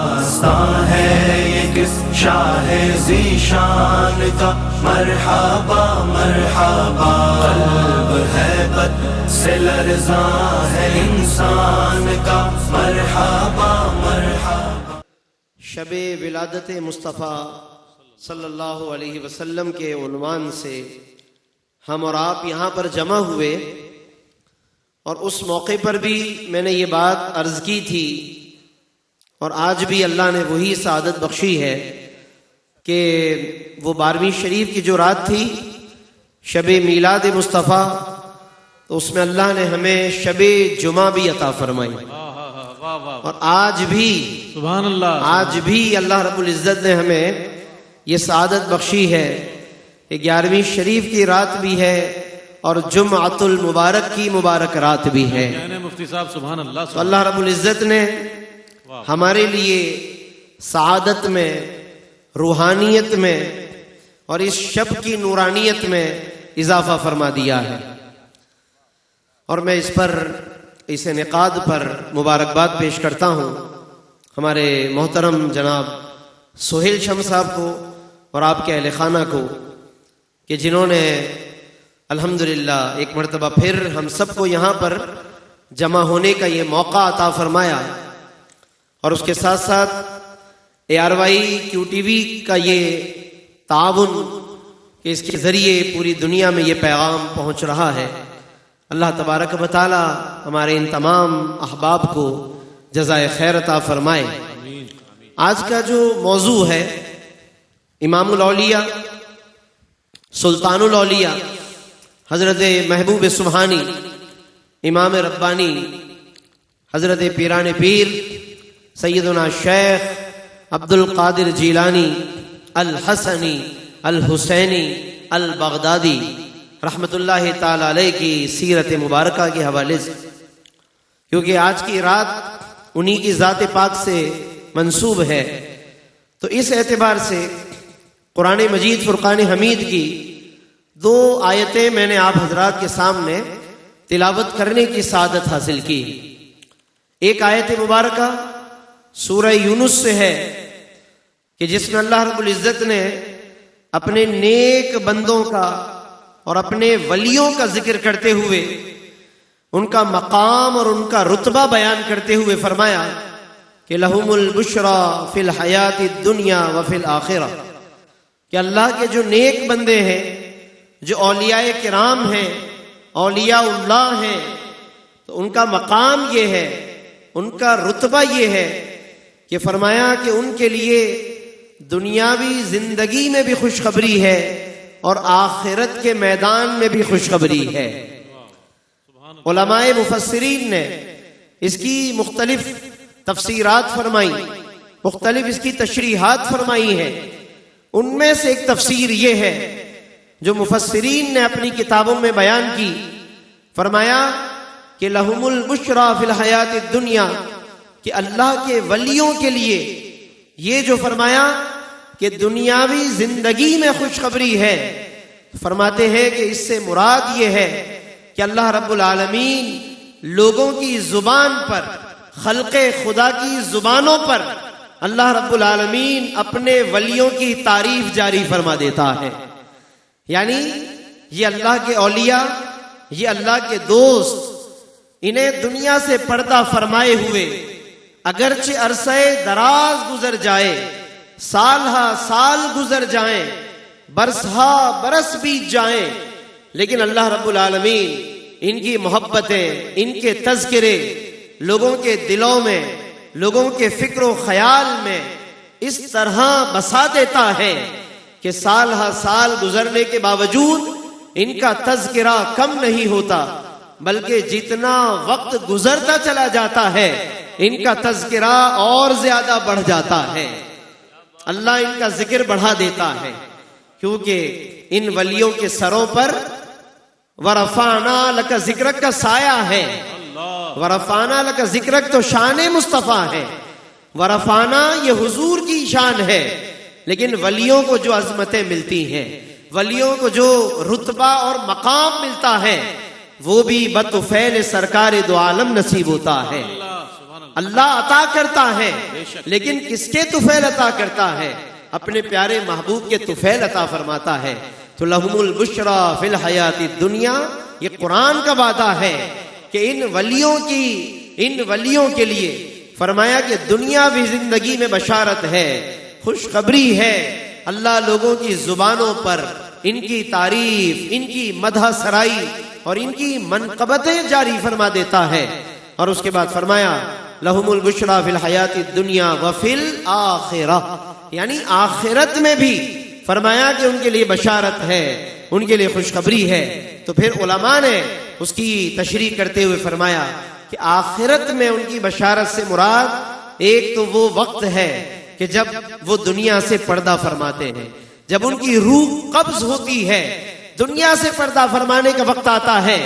داستان ہے یہ کس شاہ ذیشان کا، مرحبا مرحبا، قلب ہے بد سے لرزاں ہے انسان کا، مرحبا مرحبا۔ شب ولادت مصطفیٰ صلی اللہ علیہ وسلم کے عنوان سے ہم اور آپ یہاں پر جمع ہوئے، اور اس موقع پر بھی میں نے یہ بات عرض کی تھی، اور آج بھی اللہ نے وہی سعادت بخشی ہے کہ وہ 12ویں شریف کی جو رات تھی شب میلاد مصطفیٰ، تو اس میں اللہ نے ہمیں شب جمعہ بھی عطا فرمائی، اور آج بھی سبحان اللہ، آج بھی اللہ رب العزت نے ہمیں یہ سعادت بخشی ہے کہ 11ویں شریف کی رات بھی ہے اور جمعۃ المبارک کی مبارک رات بھی ہے۔ مفتی صاحب سبحان اللہ، تو اللہ رب العزت نے ہمارے لیے سعادت میں، روحانیت میں اور اس شب کی نورانیت میں اضافہ فرما دیا ہے، اور میں اس انعقاد پر مبارکباد پیش کرتا ہوں ہمارے محترم جناب سہیل شمس صاحب کو اور آپ کے اہل خانہ کو، کہ جنہوں نے الحمدللہ ایک مرتبہ پھر ہم سب کو یہاں پر جمع ہونے کا یہ موقع عطا فرمایا، اور اس کے ساتھ ساتھ ARY QTV کا یہ تعاون کہ اس کے ذریعے پوری دنیا میں یہ پیغام پہنچ رہا ہے۔ اللہ تبارک و تعالی ہمارے ان تمام احباب کو جزائے خیر عطا فرمائے۔ آج کا جو موضوع ہے امام الاولیاء، سلطان الاولیاء، حضرت محبوب سبحانی، امام ربانی، حضرت پیران پیر سیدنا شیخ عبد القادر جیلانی الحسنی الحسینی البغدادی رحمت اللہ تعالی علیہ کی سیرت مبارکہ کے حوالے سے، کیونکہ آج کی رات انہی کی ذات پاک سے منسوب ہے، تو اس اعتبار سے قرآن مجید فرقان حمید کی 2 آیتیں میں نے آپ حضرات کے سامنے تلاوت کرنے کی سعادت حاصل کی۔ ایک آیت مبارکہ سورہ یونس سے ہے کہ جس میں اللہ رب العزت نے اپنے نیک بندوں کا اور اپنے ولیوں کا ذکر کرتے ہوئے ان کا مقام اور ان کا رتبہ بیان کرتے ہوئے فرمایا کہ لہم البشرا فی الحیات الدنیا وفی الآخرہ، کہ اللہ کے جو نیک بندے ہیں، جو اولیاء کرام ہیں، اولیاء اللہ ہیں، تو ان کا مقام یہ ہے، ان کا رتبہ یہ ہے کہ فرمایا کہ ان کے لیے دنیاوی زندگی میں بھی خوشخبری ہے اور آخرت کے میدان میں بھی خوشخبری ہے۔ علماء مفسرین نے اس کی مختلف تفسیرات فرمائی، مختلف اس کی تشریحات فرمائی ہیں۔ ان میں سے ایک تفسیر یہ ہے جو مفسرین نے اپنی کتابوں میں بیان کی، فرمایا کہ لہم البشرا فی الحیات الدنیا، کہ اللہ کے ولیوں کے لیے یہ جو فرمایا کہ دنیاوی زندگی میں خوشخبری ہے، فرماتے ہیں کہ اس سے مراد یہ ہے کہ اللہ رب العالمین لوگوں کی زبان پر، خلق خدا کی زبانوں پر اللہ رب العالمین اپنے ولیوں کی تعریف جاری فرما دیتا ہے۔ یعنی یہ اللہ کے اولیاء، یہ اللہ کے دوست، انہیں دنیا سے پردہ فرمائے ہوئے اگرچہ عرصہ دراز گزر جائے، سال ہا سال گزر جائیں، برس ہا برس بیت جائیں، لیکن اللہ رب العالمین ان کی محبتیں، ان کے تذکرے لوگوں کے دلوں میں، لوگوں کے فکر و خیال میں اس طرح بسا دیتا ہے کہ سال ہا سال گزرنے کے باوجود ان کا تذکرہ کم نہیں ہوتا، بلکہ جتنا وقت گزرتا چلا جاتا ہے ان کا تذکرہ اور زیادہ بڑھ جاتا ہے۔ اللہ ان کا ذکر بڑھا دیتا ہے، کیونکہ ان ولیوں کے سروں پر وَرَفَعْنَا لَكَ ذِكْرَكَ کا سایہ ہے۔ وَرَفَعْنَا لَكَ ذِكْرَكَ تو شان مصطفیٰ ہے، وَرَفَعْنَا یہ حضور کی شان ہے، لیکن ولیوں کو جو عظمتیں ملتی ہیں، ولیوں کو جو رتبہ اور مقام ملتا ہے، وہ بھی بطفیل سرکار دو عالم نصیب ہوتا ہے۔ اللہ عطا کرتا ہے، لیکن کس کے طفیل عطا کرتا ہے؟ اپنے پیارے محبوب کے طفیل عطا فرماتا ہے۔ تو لہم البشرا فی الحیات الدنیا، یہ قرآن کا وعدہ ہے کہ ان ولیوں کے لیے فرمایا کہ دنیاوی زندگی میں بشارت ہے، خوشخبری ہے۔ اللہ لوگوں کی زبانوں پر ان کی تعریف، ان کی مدح سرائی اور ان کی منقبتیں جاری فرما دیتا ہے۔ اور اس کے بعد فرمایا لہم البشرا فی الحیات الدنیا وفی الآخرہ، یعنی آخرت میں بھی فرمایا کہ ان کے لیے بشارت ہے، ان کے لیے خوشخبری ہے۔ تو پھر علماء نے اس کی تشریح کرتے ہوئے فرمایا کہ آخرت میں ان کی بشارت سے مراد ایک تو وہ وقت ہے کہ جب وہ دنیا سے پردہ فرماتے ہیں، جب ان کی روح قبض ہوتی ہے، دنیا سے پردہ فرمانے کا وقت آتا ہے،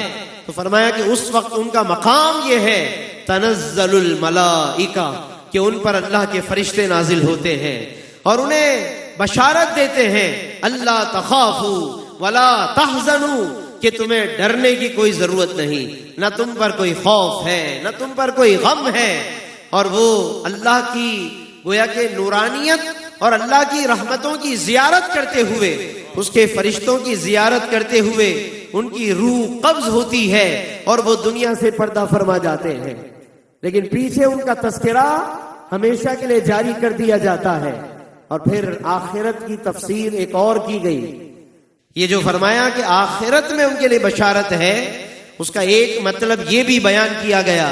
تو فرمایا کہ اس وقت ان کا مقام یہ ہے تنزل الملائکہ، کہ ان پر اللہ کے فرشتے نازل ہوتے ہیں اور انہیں بشارت دیتے ہیں اللہ تخافوا ولا تحزنوا، کہ تمہیں ڈرنے کی کوئی ضرورت نہیں، نہ تم پر کوئی خوف ہے، نہ تم پر کوئی غم ہے۔ اور وہ اللہ کی گویا کہ نورانیت اور اللہ کی رحمتوں کی زیارت کرتے ہوئے، اس کے فرشتوں کی زیارت کرتے ہوئے ان کی روح قبض ہوتی ہے اور وہ دنیا سے پردہ فرما جاتے ہیں، لیکن پیچھے ان کا تذکرہ ہمیشہ کے لیے جاری کر دیا جاتا ہے۔ اور پھر آخرت کی تفسیر ایک اور کی گئی، یہ جو فرمایا کہ آخرت میں ان کے لیے بشارت ہے، اس کا ایک مطلب یہ بھی بیان کیا گیا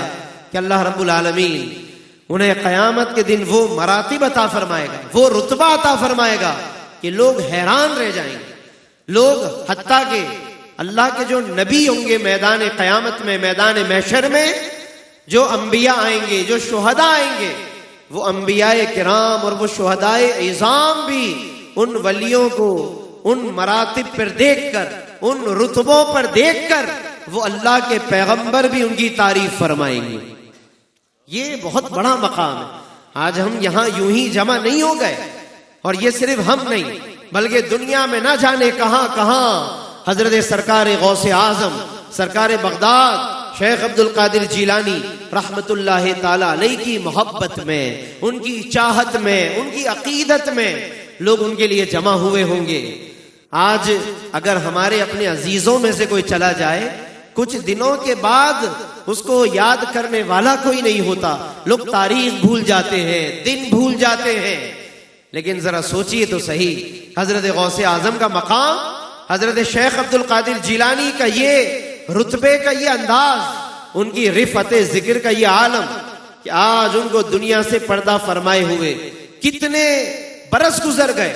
کہ اللہ رب العالمین انہیں قیامت کے دن وہ مراتب عطا فرمائے گا، وہ رتبہ عطا فرمائے گا کہ لوگ حیران رہ جائیں گے۔ لوگ حتیٰ کہ اللہ کے جو نبی ہوں گے میدان قیامت میں، میدان محشر میں، جو انبیاء آئیں گے، جو شہداء آئیں گے، وہ انبیاء کرام اور وہ شہداء عظام بھی ان ولیوں کو ان مراتب پر دیکھ کر، ان رتبوں پر دیکھ کر، وہ اللہ کے پیغمبر بھی ان کی تعریف فرمائیں گے۔ یہ بہت بڑا مقام ہے۔ آج ہم یہاں یوں ہی جمع نہیں ہو گئے، اور یہ صرف ہم نہیں بلکہ دنیا میں نہ جانے کہاں کہاں حضرت سرکار غوث اعظم، سرکار بغداد شیخ عبد القادر جیلانی رحمت اللہ تعالی علیہ کی محبت میں، ان کی چاہت میں، ان کی عقیدت میں لوگ ان کے لیے جمع ہوئے ہوں گے۔ آج اگر ہمارے اپنے عزیزوں میں سے کوئی چلا جائے، کچھ دنوں کے بعد اس کو یاد کرنے والا کوئی نہیں ہوتا، لوگ تاریخ بھول جاتے ہیں، دن بھول جاتے ہیں۔ لیکن ذرا سوچئے تو صحیح، حضرت غوث اعظم کا مقام، حضرت شیخ عبد القادر جیلانی کا یہ رتبے کا یہ انداز، ان کی رفعت ذکر کا یہ عالم، کہ آج ان کو دنیا سے پردہ فرمائے ہوئے کتنے برس گزر گئے،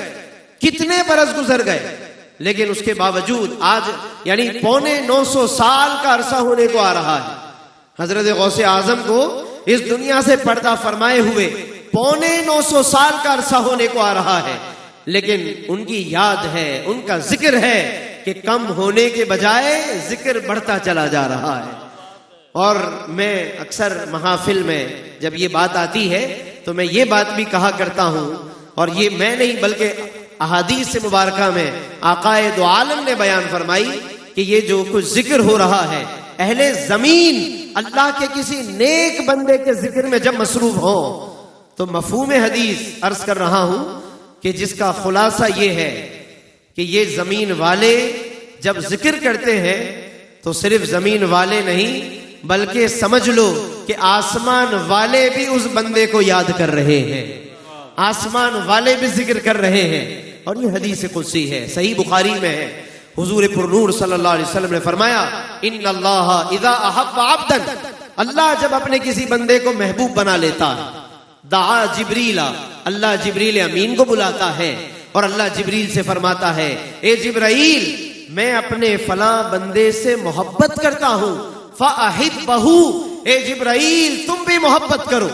کتنے برس گزر گئے، لیکن اس کے باوجود آج یعنی 950 سال کا عرصہ ہونے کو آ رہا ہے حضرت غوث اعظم کو اس دنیا سے پردہ فرمائے ہوئے 950 سال کا عرصہ ہونے کو آ رہا ہے، لیکن ان کی یاد ہے، ان کا ذکر ہے کہ کم ہونے کے بجائے ذکر بڑھتا چلا جا رہا ہے۔ اور میں اکثر محافل میں جب یہ بات آتی ہے تو میں یہ بات بھی کہا کرتا ہوں، اور یہ میں نہیں بلکہ احادیث مبارکہ میں آقائے دو عالم نے بیان فرمائی کہ یہ جو کچھ ذکر ہو رہا ہے، اہل زمین اللہ کے کسی نیک بندے کے ذکر میں جب مصروف ہوں تو مفہوم حدیث عرض کر رہا ہوں کہ جس کا خلاصہ یہ ہے کہ یہ زمین والے جب ذکر کرتے ہیں تو صرف زمین والے نہیں بلکہ سمجھ لو کہ آسمان والے بھی اس بندے کو یاد کر رہے ہیں، آسمان والے بھی ذکر کر رہے ہیں۔ اور یہ حدیث قدسی ہے، صحیح بخاری میں ہے، حضور پر نور صلی اللہ علیہ وسلم نے فرمایا ان اللہ اذا احب عبدا، اللہ جب اپنے کسی بندے کو محبوب بنا لیتا ہے، دعا جبریل، اللہ جبریل امین کو بلاتا ہے اور اللہ جبریل سے فرماتا ہے اے جبرائیل میں اپنے فلاں بندے سے محبت کرتا ہوں، فَأَحِبَّهُ، اے جبرائیل تم بھی محبت کرو۔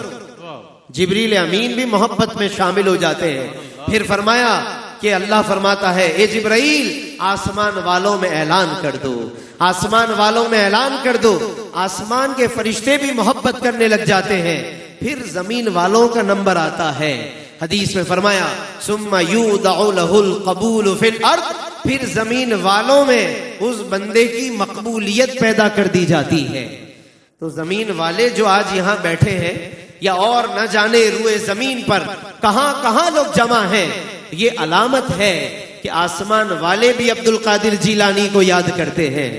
جبریل امین بھی محبت میں شامل ہو جاتے ہیں۔ پھر فرمایا کہ اللہ فرماتا ہے اے جبرائیل آسمان والوں میں اعلان کر دو، آسمان والوں میں اعلان کر دو، آسمان کے فرشتے بھی محبت کرنے لگ جاتے ہیں۔ پھر زمین والوں کا نمبر آتا ہے، حدیث میں فرمایا ثم یودع له القبول فی الارض، پھر زمین والوں میں اس بندے کی مقبولیت پیدا کر دی جاتی ہے۔ تو زمین والے جو آج یہاں بیٹھے ہیں یا اور نہ جانے روئے زمین پر کہاں کہاں لوگ جمع ہیں، یہ علامت ہے کہ آسمان والے بھی عبد القادر جیلانی کو یاد کرتے ہیں.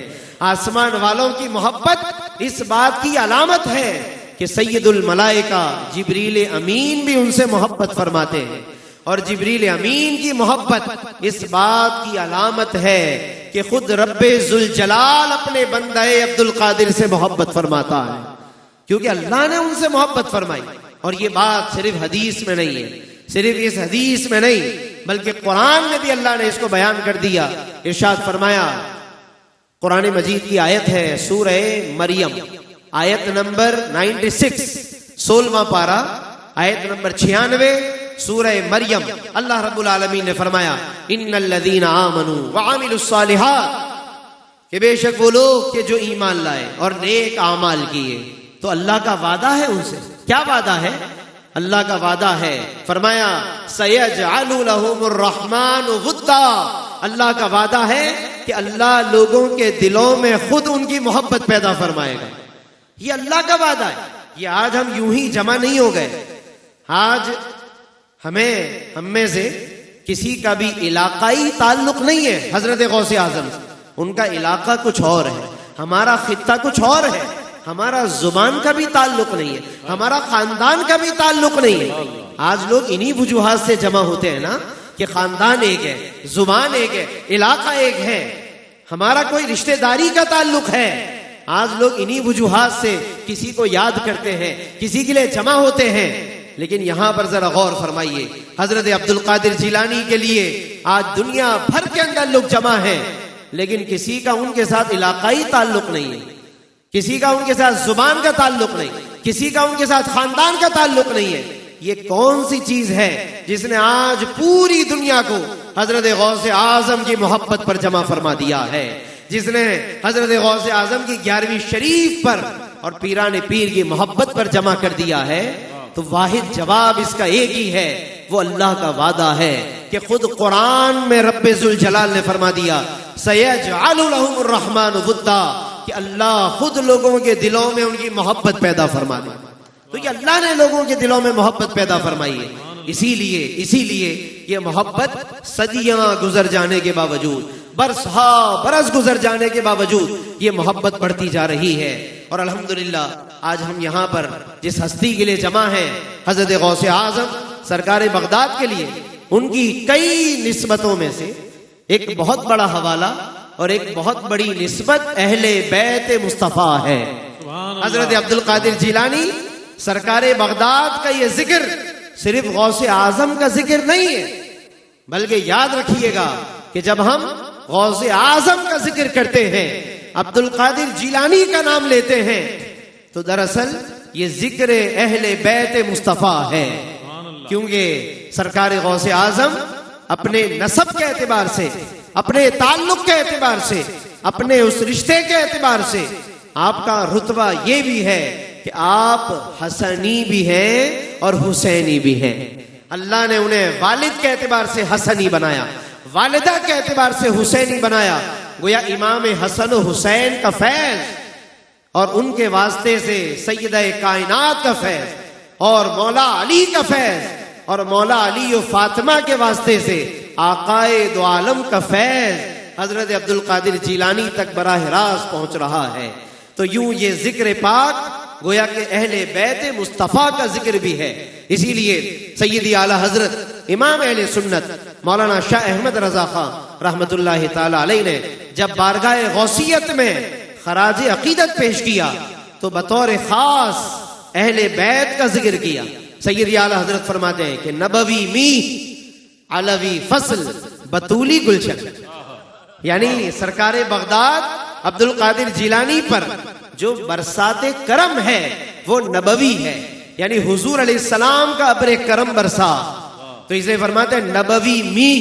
آسمان والوں کی محبت اس بات کی علامت ہے کہ سید الملائکہ جبریل امین بھی ان سے محبت فرماتے ہیں، اور جبریل امین کی محبت اس بات کی علامت ہے کہ خود رب ذوالجلال اپنے بندہ عبد القادر سے محبت فرماتا ہے، کیونکہ اللہ نے ان سے محبت فرمائی. اور یہ بات صرف حدیث میں نہیں ہے، صرف اس حدیث میں نہیں بلکہ قرآن میں بھی اللہ نے اس کو بیان کر دیا. ارشاد فرمایا، قرآن مجید کی آیت ہے سورہ مریم، آیت نمبر 96، 16واں پارہ، آیت نمبر 96، سورہ مریم. اللہ رب العالمین نے فرمایا، ان الذین آمنوا وعملوا الصالحات، کہ بے شک وہ لوگ کہ جو ایمان لائے اور نیک اعمال کیے، تو اللہ کا وعدہ ہے ان سے. کیا وعدہ ہے؟ اللہ کا وعدہ ہے، فرمایا سیجعل لهم الرحمن ودا. اللہ کا وعدہ ہے کہ اللہ لوگوں کے دلوں میں خود ان کی محبت پیدا فرمائے گا. یہ اللہ کا وعدہ ہے. یہ آج ہم یوں ہی جمع نہیں ہو گئے. آج ہم میں سے کسی کا بھی علاقائی تعلق نہیں ہے حضرت غوث اعظم سے. ان کا علاقہ کچھ اور ہے، ہمارا خطہ کچھ اور ہے، ہمارا زبان کا بھی تعلق نہیں ہے، ہمارا خاندان کا بھی تعلق نہیں ہے. آج لوگ انہی وجوہات سے جمع ہوتے ہیں نا کہ خاندان ایک ہے، زبان ایک ہے، علاقہ ایک ہے، ہمارا کوئی رشتہ داری کا تعلق ہے. آج لوگ انہی وجوہات سے کسی کو یاد کرتے ہیں، کسی کے لیے جمع ہوتے ہیں. لیکن یہاں پر ذرا غور فرمائیے، حضرت عبد القادر جیلانی کے لیے آج دنیا بھر کے اندر لوگ جمع ہیں، لیکن کسی کا ان کے ساتھ علاقائی تعلق نہیں ہے، کسی کا ان کے ساتھ زبان کا تعلق نہیں، کسی کا ان کے ساتھ خاندان کا تعلق نہیں ہے. یہ کون سی چیز ہے جس نے آج پوری دنیا کو حضرت غوث اعظم کی محبت پر جمع فرما دیا ہے، جس نے حضرت غوث اعظم کی 11ویں شریف پر اور پیران پیر کی محبت پر جمع کر دیا ہے؟ تو واحد جواب اس کا ایک ہی ہے، وہ اللہ کا وعدہ ہے کہ خود قرآن میں رب ذوالجلال نے فرما دیا سیجعل لهم الرحمن ودا، کہ اللہ خود لوگوں کے دلوں میں ان کی محبت پیدا فرما دے. تو یہ اللہ نے لوگوں کے دلوں میں محبت پیدا فرمائی ہے. اسی لیے یہ محبت صدیاں گزر جانے کے باوجود، برس گزر جانے کے باوجود یہ محبت بڑھتی جا رہی ہے. اور الحمدللہ آج ہم یہاں پر جس ہستی کے لیے جمع ہیں، حضرت غوث اعظم سرکار بغداد کے لیے، ان کی کئی نسبتوں میں سے ایک بہت بڑا حوالہ اور ایک بہت بڑی نسبت اہل بیت مصطفیٰ ہے. حضرت عبد القادر جیلانی سرکار بغداد کا یہ ذکر صرف غوث اعظم کا ذکر نہیں ہے، بلکہ یاد رکھیے گا کہ جب ہم غوث اعظم کا ذکر کرتے ہیں، عبد القادر جیلانی کا نام لیتے ہیں، تو دراصل یہ ذکر اہل بیت مصطفیٰ ہے. کیونکہ سرکار غوث اعظم اپنے نسب کے اعتبار سے، اپنے تعلق کے اعتبار سے، اپنے اس رشتے کے اعتبار سے آپ کا رتبہ یہ بھی ہے کہ آپ حسنی بھی ہیں اور حسینی بھی ہیں. اللہ نے انہیں والد کے اعتبار سے حسنی بنایا، والدہ کے اعتبار سے حسینی بنایا. گویا امام حسن و حسین کا فیض اور ان کے واسطے سے سیدہ کائنات کا فیض اور مولا علی کا فیض اور مولا علی و فاطمہ کے واسطے سے آقائے دو عالم کا فیض حضرت عبد القادر جیلانی تک براہ راست پہنچ رہا ہے. تو یوں یہ ذکر پاک گویا کہ اہل بیت مصطفیٰ کا ذکر بھی ہے. اسی لیے سیدی اعلی حضرت امام اہل سنت مولانا شاہ احمد رضا خان رحمت اللہ تعالی علیہ نے جب بارگاہ غوثیت میں خراج عقیدت پیش کیا تو بطور خاص اہل بیت کا ذکر کیا. سیدی اعلی حضرت فرماتے ہیں کہ نبوی می علوی فصل بطولی گلشن، یعنی سرکار بغداد عبد القادر جیلانی پر جو برسات کرم ہے وہ نبوی ہے، یعنی حضور علیہ السلام کا ابر کرم برسا. تو اسے فرماتے ہیں نبوی می،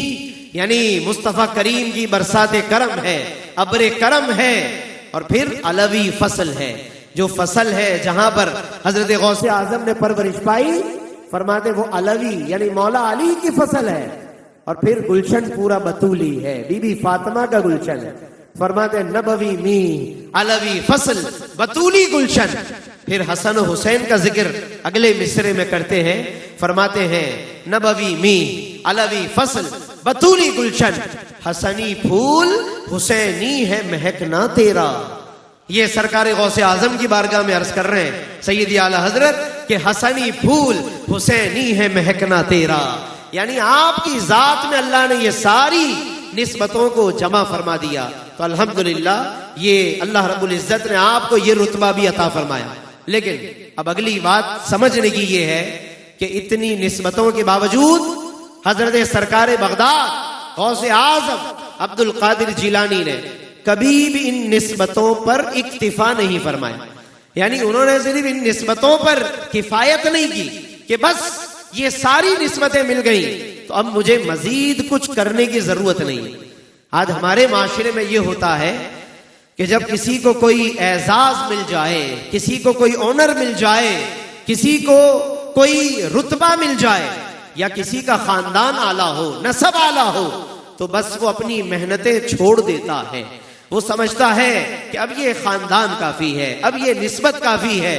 یعنی مصطفیٰ کریم کی برسات کرم ہے، ابر کرم ہے. اور پھر علوی فصل ہے، جو فصل ہے جہاں پر حضرت غوث اعظم نے پرورش پائی، فرماتے وہ علوی یعنی مولا علی کی فصل ہے. اور پھر گلشن پورا بطولی ہے، بی بی فاطمہ کا گلشن ہے. فرماتے نبوی می علوی فصل بطولی گلشن. پھر حسن و حسین کا ذکر اگلے مصرے میں کرتے ہیں، فرماتے ہیں نبوی می علوی فصل بطولی گلشن، حسنی پھول حسینی ہے مہکنا تیرا۔ یہ سرکار غوث اعظم کی بارگاہ میں عرض کر رہے ہیں سیدی اعلی حضرت کہ حسنی پھول حسینی ہے مہکنا تیرا، یعنی آپ کی ذات میں اللہ نے یہ ساری نسبتوں کو جمع فرما دیا۔ تو الحمدللہ یہ اللہ رب العزت نے آپ کو یہ رتبہ بھی عطا فرمایا۔ لیکن اب اگلی بات سمجھنے کی یہ ہے کہ اتنی نسبتوں کے باوجود حضرت سرکار بغداد غوث اعظم عبد القادر جیلانی نے کبھی بھی ان نسبتوں پر اکتفا نہیں فرمایا، یعنی انہوں نے صرف ان نسبتوں پر کفایت نہیں کی کہ بس یہ ساری نسبتیں مل گئیں تو اب مجھے مزید کچھ کرنے کی ضرورت نہیں۔ آج ہمارے معاشرے میں یہ ہوتا ہے کہ جب کسی کو کوئی اعزاز مل جائے، کسی کو کوئی آنر مل جائے، کسی کو کوئی رتبہ مل جائے، یا کسی کا خاندان اعلیٰ ہو، نسب اعلیٰ ہو، تو بس وہ اپنی محنتیں چھوڑ دیتا ہے۔ وہ سمجھتا ہے کہ اب یہ خاندان کافی ہے، اب یہ نسبت کافی ہے۔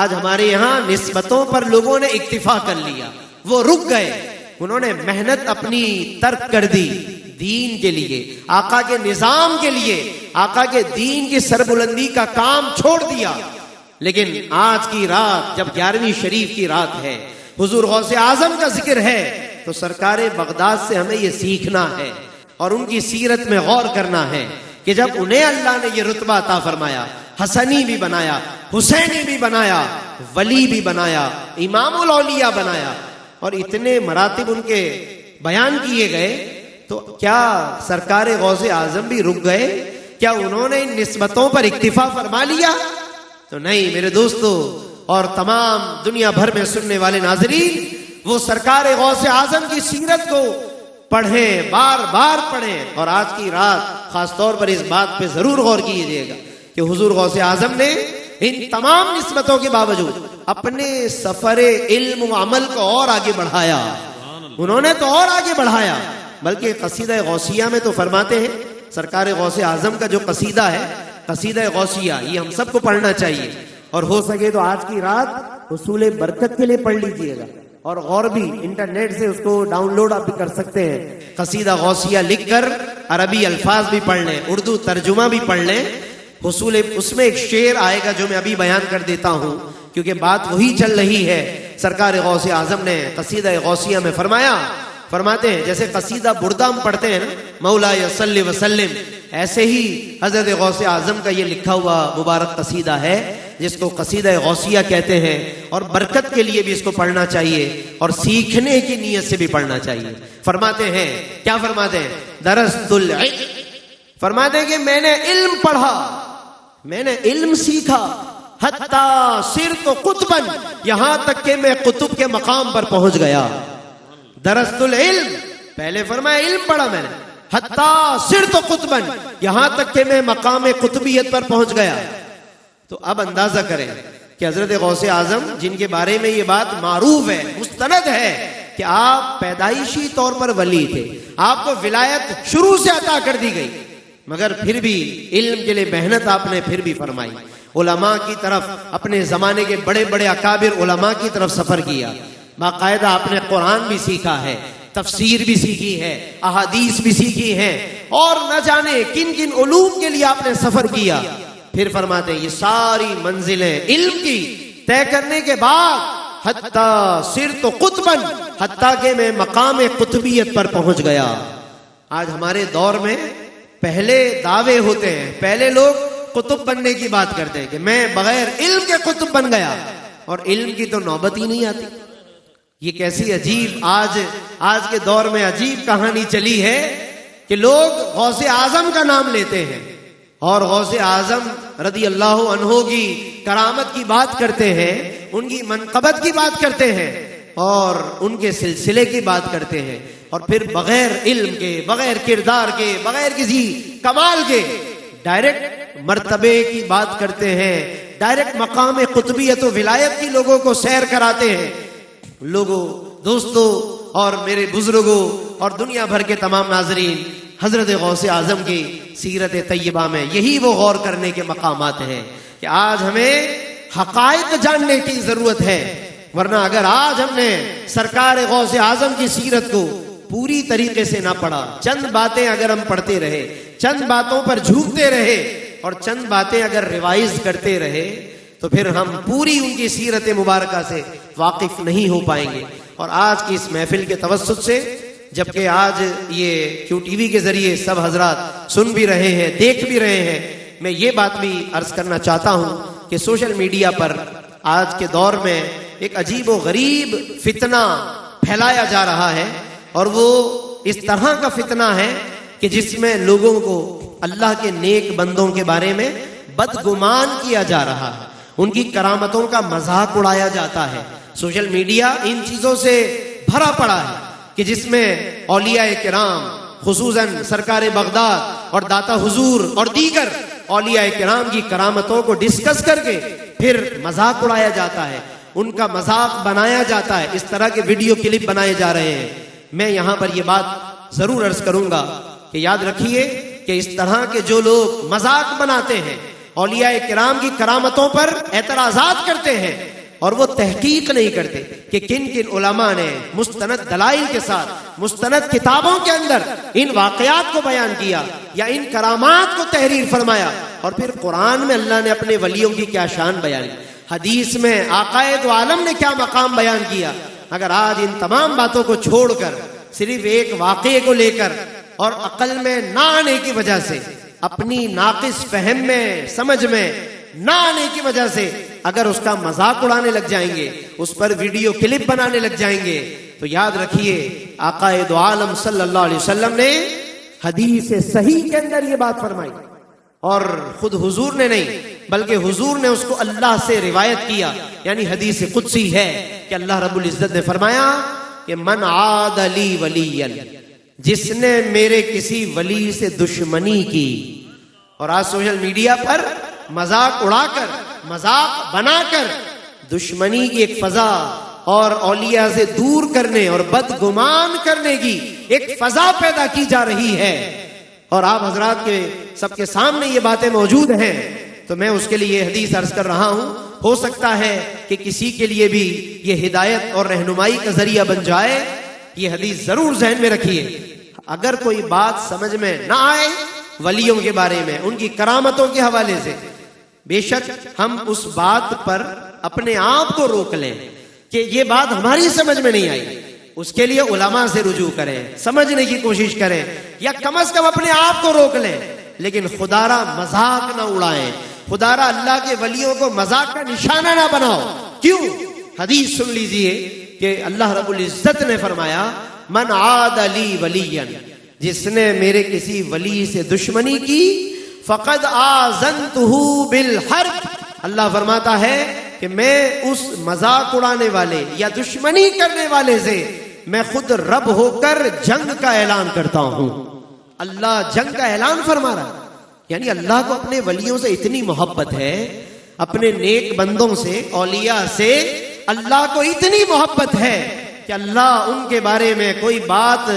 آج ہمارے یہاں نسبتوں پر لوگوں نے اکتفا کر لیا، وہ رک گئے، انہوں نے محنت اپنی ترک کر دی دین کے لیے، آقا کے نظام کے لیے، آقا کے دین کی سربلندی کا کام چھوڑ دیا۔ لیکن آج کی رات جب 11ویں شریف کی رات ہے، حضور غوث اعظم کا ذکر ہے، تو سرکار بغداد سے ہمیں یہ سیکھنا ہے اور ان کی سیرت میں غور کرنا ہے کہ جب انہیں اللہ نے یہ رتبہ عطا فرمایا، حسنی بھی بنایا، حسینی بھی بنایا، ولی بھی بنایا، امام الاولیاء بنایا، اور اتنے مراتب ان کے بیان کیے گئے، تو کیا سرکار غوث اعظم بھی رک گئے؟ کیا انہوں نے ان نسبتوں پر اکتفا فرما لیا؟ تو نہیں میرے دوستو اور تمام دنیا بھر میں سننے والے ناظرین، وہ سرکار غوث اعظم کی سیرت کو پڑھیں، بار بار پڑھیں، اور آج کی رات خاص طور پر اس بات پہ ضرور غور کیجیے گا کہ حضور غوث اعظم نے ان تمام نسبتوں کے باوجود اپنے سفر علم و عمل کو اور آگے بڑھایا۔ انہوں نے تو اور آگے بڑھایا، بلکہ قصیدہ غوثیہ میں تو فرماتے ہیں، سرکار غوث اعظم کا جو قصیدہ ہے قصیدہ غوثیہ، یہ ہم سب کو پڑھنا چاہیے، اور ہو سکے تو آج کی رات حصول برکت کے لیے پڑھ لیجیے گا، اور غور بھی انٹرنیٹ سے اس کو ڈاؤن لوڈ آپ بھی کر سکتے ہیں۔ قصیدہ غوثیہ لکھ کر عربی الفاظ بھی پڑھ لیں، اردو ترجمہ بھی پڑھ لیں۔ حصول اس میں ایک شعر آئے گا جو میں ابھی بیان کر دیتا ہوں، کیونکہ بات وہی چل رہی ہے۔ سرکار غوث اعظم نے قصیدہ غوثیہ میں فرماتے ہیں جیسے قصیدہ بردہ ہم پڑھتے ہیں نا، مولا صلی وسلم، ایسے ہی حضرت غوث اعظم کا یہ لکھا ہوا مبارک قصیدہ ہے جس کو قصیدہ غوثیہ کہتے ہیں، اور برکت کے لیے بھی اس کو پڑھنا چاہیے اور سیکھنے کی نیت سے بھی پڑھنا چاہیے۔ فرماتے ہیں، کیا فرماتے ہیں؟ درست العلم، فرماتے ہیں کہ میں نے علم پڑھا، میں نے علم سیکھا، حتیٰ صرت قطباً، یہاں تک کہ میں قطب کے مقام پر پہنچ گیا۔ درست العلم، پہلے فرمایا علم پڑھا میں نے، حتیٰ صرت قطباً، یہاں تک کہ میں مقام قطبیت پر پہنچ گیا۔ تو اب اندازہ کریں کہ حضرت غوث اعظم جن کے بارے میں یہ بات معروف ہے، مستند ہے کہ آپ پیدائشی طور پر ولی تھے، آپ کو ولایت شروع سے عطا کر دی گئی، مگر پھر بھی علم کے لیے محنت آپ نے پھر بھی فرمائی، علماء کی طرف، اپنے زمانے کے بڑے بڑے اکابر علماء کی طرف سفر کیا، باقاعدہ آپ نے قرآن بھی سیکھا ہے، تفسیر بھی سیکھی ہے، احادیث بھی سیکھی ہے، اور نہ جانے کن کن علوم کے لیے آپ نے سفر کیا۔ پھر فرماتے ہیں یہ ساری منزلیں علم کی طے کرنے کے بعد حتیٰ صرت قطباً، حتیٰ کہ میں مقام قطبیت پر پہنچ گیا۔ آج ہمارے دور میں پہلے دعوے ہوتے ہیں، پہلے لوگ قطب بننے کی بات کرتے ہیں کہ میں بغیر علم کے قطب بن گیا، اور علم کی تو نوبت ہی نہیں آتی۔ یہ کیسی عجیب آج کے دور میں عجیب کہانی چلی ہے کہ لوگ غوث اعظم کا نام لیتے ہیں اور غوث اعظم رضی اللہ عنہ کی کرامت کی بات کرتے ہیں، ان کی منقبت کی بات کرتے ہیں اور ان کے سلسلے کی بات کرتے ہیں، اور پھر بغیر علم کے، بغیر کردار کے، بغیر کسی کمال کے ڈائریکٹ مرتبے کی بات کرتے ہیں، ڈائریکٹ مقام قطبیت و ولایت کی لوگوں کو سیر کراتے ہیں۔ لوگوں، دوستوں اور میرے بزرگوں اور دنیا بھر کے تمام ناظرین، حضرت غوث اعظم کی سیرت طیبہ میں یہی وہ غور کرنے کے مقامات ہیں کہ آج ہمیں حقائق جاننے کی ضرورت ہے، ورنہ اگر آج ہم نے سرکار غوث اعظم کی سیرت کو پوری طریقے سے نہ پڑھا، چند باتیں اگر ہم پڑھتے رہے، چند باتوں پر جھوکتے رہے اور چند باتیں اگر ریوائز کرتے رہے تو پھر ہم پوری ان کی سیرت مبارکہ سے واقف نہیں ہو پائیں گے۔ اور آج کی اس محفل کے توسط سے، جبکہ آج یہ کیو ٹی وی کے ذریعے سب حضرات سن بھی رہے ہیں، دیکھ بھی رہے ہیں، میں یہ بات بھی عرض کرنا چاہتا ہوں کہ سوشل میڈیا پر آج کے دور میں ایک عجیب و غریب فتنہ پھیلایا جا رہا ہے، اور وہ اس طرح کا فتنہ ہے کہ جس میں لوگوں کو اللہ کے نیک بندوں کے بارے میں بدگمان کیا جا رہا ہے، ان کی کرامتوں کا مذاق اڑایا جاتا ہے۔ سوشل میڈیا ان چیزوں سے بھرا پڑا ہے کہ جس میں اولیاء کرام، خصوصاً سرکار بغداد اور داتا حضور اور دیگر اولیاء کرام کی کرامتوں کو ڈسکس کر کے پھر مذاق اڑایا جاتا ہے، ان کا مذاق بنایا جاتا ہے، اس طرح کے ویڈیو کلپ بنائے جا رہے ہیں۔ میں یہاں پر یہ بات ضرور عرض کروں گا کہ یاد رکھیے کہ اس طرح کے جو لوگ مذاق بناتے ہیں، اولیاء کرام کی کرامتوں پر اعتراضات کرتے ہیں اور وہ تحقیق نہیں کرتے کہ کن کن علماء نے مستند دلائل کے ساتھ مستند کتابوں کے اندر ان واقعات کو بیان کیا یا ان کرامات کو تحریر فرمایا، اور پھر قرآن میں اللہ نے اپنے ولیوں کی کیا شان بیان کی، حدیث میں آقا دو عالم نے کیا مقام بیان کیا۔ اگر آج ان تمام باتوں کو چھوڑ کر صرف ایک واقعے کو لے کر اور عقل میں نہ آنے کی وجہ سے، اپنی ناقص فہم میں، سمجھ میں نہ آنے کی وجہ سے اگر اس کا مذاق اڑانے لگ جائیں گے، اس پر ویڈیو کلپ بنانے لگ جائیں گے، تو یاد رکھیے آقا دو عالم صلی اللہ علیہ وسلم نے حدیث صحیح کے اندر یہ بات فرمائی، اور خود حضور نے نہیں بلکہ حضور نے اس کو اللہ سے روایت کیا، یعنی حدیث قدسی ہے کہ اللہ رب العزت نے فرمایا کہ من عاد لی ولیا، جس نے میرے کسی ولی سے دشمنی کی۔ اور آج سوشل میڈیا پر مذاق اڑا کر، مذاق بنا کر دشمنی کی ایک فضا اور اولیاء سے دور کرنے اور بدگمان کرنے کی ایک فضا پیدا کی جا رہی ہے، اور آپ حضرات کے سب کے سامنے یہ باتیں موجود ہیں، تو میں اس کے لیے یہ حدیث عرض کر رہا ہوں۔ ہو سکتا ہے کہ کسی کے لیے بھی یہ ہدایت اور رہنمائی کا ذریعہ بن جائے، یہ حدیث ضرور ذہن میں رکھیے۔ اگر کوئی بات سمجھ میں نہ آئے ولیوں کے بارے میں، ان کی کرامتوں کے حوالے سے، بے شک ہم اس بات پر اپنے آپ کو روک لیں کہ یہ بات ہماری سمجھ میں نہیں آئی، اس کے لیے علماء سے رجوع کریں، سمجھنے کی کوشش کریں، یا کم از کم اپنے آپ کو روک لیں، لیکن خدا را مذاق نہ اڑائیں، خدا را اللہ کے ولیوں کو مذاق کا نشانہ نہ بناؤ۔ کیوں؟ حدیث سن لیجئے کہ اللہ رب العزت نے فرمایا من عاد لی ولیا، جس نے میرے کسی ولی سے دشمنی کی، فقد آذنتہ بالحرب، اللہ فرماتا ہے کہ میں اس مذاق اڑانے والے یا دشمنی کرنے والے سے میں خود رب ہو کر جنگ کا اعلان کرتا ہوں۔ اللہ جنگ کا اعلان فرما رہا ہے، یعنی اللہ کو اپنے ولیوں سے اتنی محبت ہے، اپنے نیک بندوں سے، اولیاء سے اللہ کو اتنی محبت ہے کہ اللہ ان کے بارے میں کوئی بات،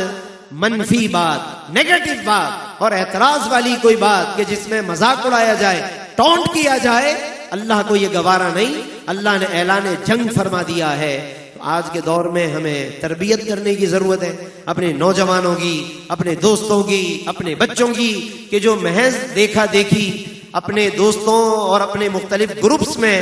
منفی بات، نیگیٹو بات اور اعتراض والی کوئی بات کہ جس میں مذاق اڑایا جائے، ٹونٹ کیا جائے، اللہ کو یہ گوارا نہیں، اللہ نے اعلان جنگ فرما دیا ہے۔ آج کے دور میں ہمیں تربیت کرنے کی ضرورت ہے، اپنے نوجوانوں کی، اپنے دوستوں کی، اپنے بچوں کی، کہ جو محض دیکھا دیکھی اپنے دوستوں اور اپنے مختلف گروپس میں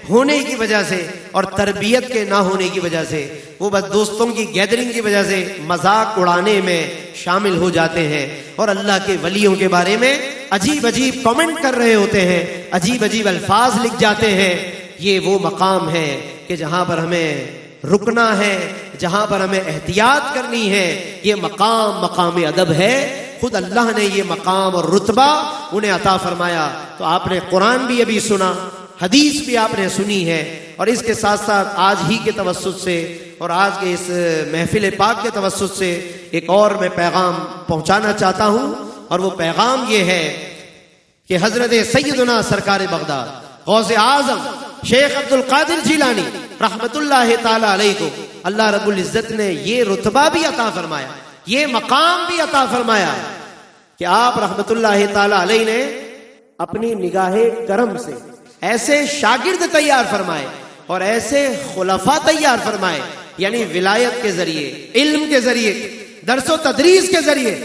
ہونے کی وجہ سے اور تربیت کے نہ ہونے کی وجہ سے، وہ بس دوستوں کی گیدرنگ کی وجہ سے مذاق اڑانے میں شامل ہو جاتے ہیں اور اللہ کے ولیوں کے بارے میں عجیب عجیب کامنٹ کر رہے ہوتے ہیں، عجیب عجیب الفاظ لکھ جاتے ہیں۔ یہ وہ مقام ہے کہ جہاں پر ہمیں رکنا ہے، جہاں پر ہمیں احتیاط کرنی ہے۔ یہ مقام ادب ہے، خود اللہ نے یہ مقام اور رتبہ انہیں عطا فرمایا۔ تو آپ نے قرآن بھی ابھی سنا، حدیث بھی آپ نے سنی ہے، اور اس کے ساتھ ساتھ آج ہی کے توسط سے اور آج کے اس محفل پاک کے توسط سے ایک اور میں پیغام پہنچانا چاہتا ہوں، اور وہ پیغام یہ ہے کہ حضرت سیدنا سرکار بغداد غوث اعظم شیخ عبد القادر جیلانی رحمت اللہ تعالی علیہ کو اللہ رب العزت نے یہ رتبہ بھی عطا فرمایا، یہ مقام بھی عطا فرمایا کہ آپ رحمت اللہ تعالی علیہ نے اپنی نگاہ کرم سے ایسے شاگرد تیار فرمائے اور ایسے خلفاء تیار فرمائے، یعنی ولایت کے ذریعے، علم کے ذریعے، درس و تدریس کے ذریعے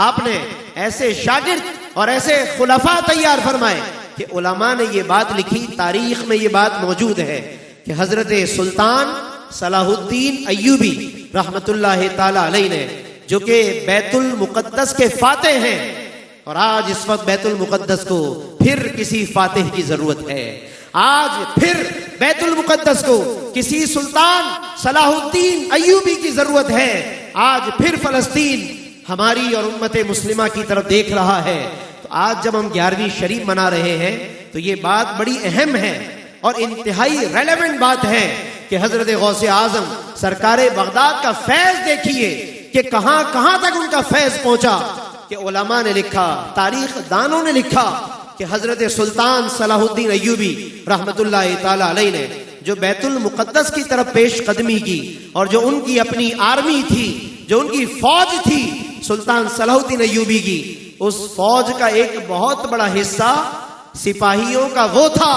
آپ نے ایسے شاگرد اور ایسے خلفاء تیار فرمائے کہ علماء نے یہ بات لکھی، تاریخ میں یہ بات موجود ہے کہ حضرت سلطان صلاح الدین ایوبی رحمت اللہ تعالی علیہ نے، جو کہ بیت المقدس کے فاتح ہیں، اور آج اس وقت بیت المقدس کو پھر کسی فاتح کی ضرورت ہے، آج پھر بیت المقدس کو کسی سلطان صلاح الدین ایوبی کی ضرورت ہے، آج پھر فلسطین ہماری اور امت مسلمہ کی طرف دیکھ رہا ہے۔ تو آج جب ہم 11ویں شریف منا رہے ہیں تو یہ بات بڑی اہم ہے اور انتہائی ریلیونٹ بات ہے کہ حضرت غوث اعظم سرکار بغداد کا فیض دیکھیے کہ کہاں کہاں تک ان کا فیض پہنچا، کہ علماء نے لکھا، تاریخ دانوں نے لکھا کہ حضرت سلطان صلاح الدین ایوبی رحمت اللہ تعالی علیہ نے جو بیت المقدس کی طرف پیش قدمی کی، اور جو ان کی اپنی آرمی تھی، جو ان کی فوج تھی سلطان صلاح الدین ایوبی کی، اس فوج کا ایک بہت بڑا حصہ سپاہیوں کا وہ تھا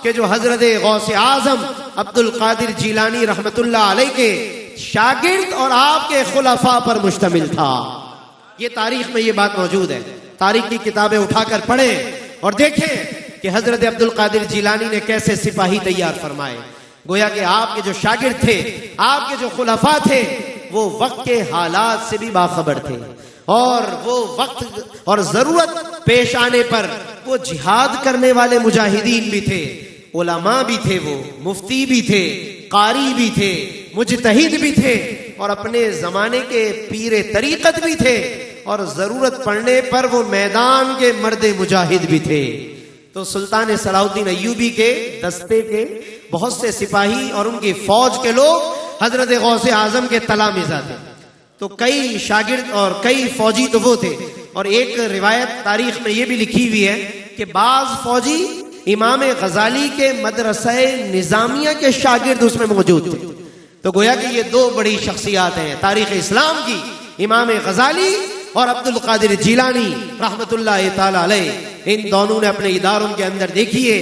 کہ جو حضرت غوث اعظم عبد القادر جیلانی رحمت اللہ علیہ کے شاگرد اور آپ کے خلفاء پر مشتمل تھا۔ یہ تاریخ میں یہ بات موجود ہے، تاریخ کی کتابیں اٹھا کر پڑھیں اور دیکھیں کہ حضرت عبد القادر جیلانی نے کیسے سپاہی تیار فرمائے۔ گویا کہ آپ کے جو شاگرد تھے، آپ کے جو خلفاء تھے، وہ وقت کے حالات سے بھی باخبر تھے، اور وہ وقت اور ضرورت پیش آنے پر وہ جہاد کرنے والے مجاہدین بھی تھے، علماء بھی تھے، وہ مفتی بھی تھے، قاری بھی تھے، مجتہد بھی تھے، اور اپنے زمانے کے پیر طریقت بھی تھے، اور ضرورت پڑنے پر وہ میدان کے مرد مجاہد بھی تھے۔ تو سلطان صلاح الدین ایوبی کے دستے کے بہت سے سپاہی اور ان کی فوج کے لوگ حضرت غوث اعظم کے تلامذہ تھے۔ تو کئی شاگرد اور کئی فوجی تو وہ تھے، اور ایک روایت تاریخ میں یہ بھی لکھی ہوئی ہے کہ بعض فوجی امام غزالی کے مدرسہ نظامیہ کے شاگرد اس میں موجود تھے۔ تو گویا کہ یہ دو بڑی شخصیات ہیں تاریخ اسلام کی، امام غزالی اور عبد القادر جیلانی رحمت اللہ تعالی علیہ۔ ان دونوں نے اپنے اداروں کے اندر دیکھیے